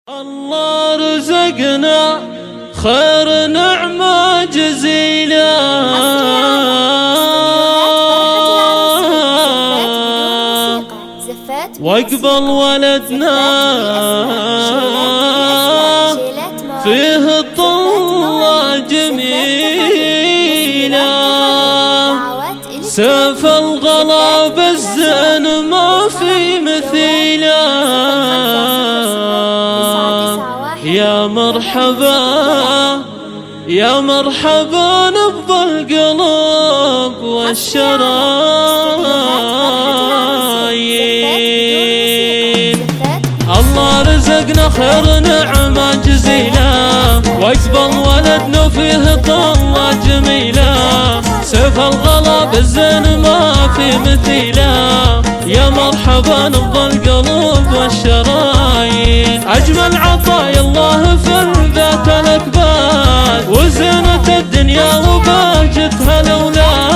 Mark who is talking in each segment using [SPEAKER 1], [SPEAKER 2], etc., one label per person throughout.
[SPEAKER 1] الله رزقنا خير نعمة جزيلة واقبل ولدنا فيه طلة جميلة سيف الغلا بالزين ما في مثيله يا مرحبا يا مرحبا بالقلوب والشرايين الله رزقنا خير نعمة جزيلة واقبل ولدنا فيه طلة جميلة سيف الغلا بالزين ما في مثيله يا مرحبا بالقلوب والشرايين أجمل عطايا الله في البيت الأكباد وزينة الدنيا وبهجتها الأولاد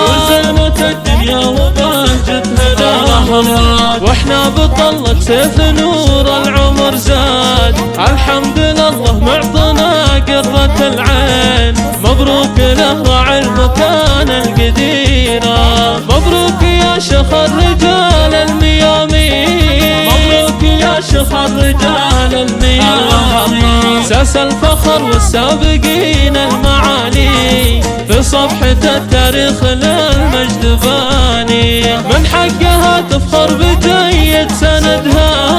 [SPEAKER 1] وزينة الدنيا وبهجتها الأولاد واحنا بطلة سيف نور العمر زاد الحمد لله معطنا قرة العين مبروك له راعي المكان القديرة مبروك يا شيخ الرجال الميامين مبروك يا شيخ الرجال الميامين ساس الفخر والسابقين المعالي في صفحة التاريخ للمجد باني من حقها تفخر بجيد سندها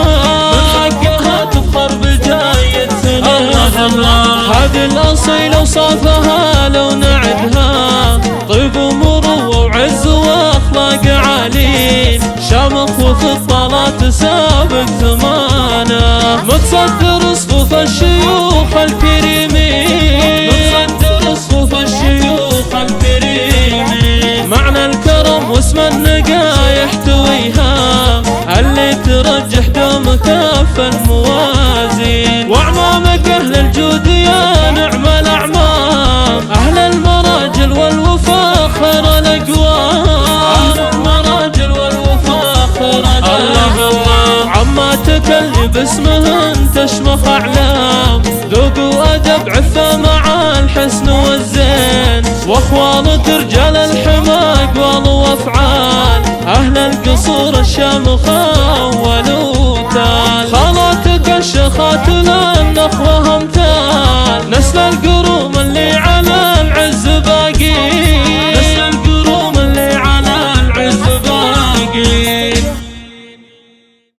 [SPEAKER 1] من حقها تفخر بجيد سندها هذه الأصيلة وصافها لو نعدها طيب ومروة وعز واخلاق عالين شامخ وفي الطلات سابق ثمانه متصدر صفوف الشيوخ الكريمين متصدر صفوف الشيوخ الكريمين معنى الكرم واسم النقا يحتويها اللي ترجح دوم كف الموازين واعمامك اهل الجود يا نعم الاعمام اهل المراجل والوفاء خير الاقوام اهل المراجل والوفاء خير الاقوام عماتك اللي باسمهن تشمخ اعلام ذوق وادب عفه مع الحسن والزين واخوالك رجال الحمى اقوال وافعال اهل القصور الشامخه والوتال خالاتك الشيخات للنخوه امثال نسل القروم اللي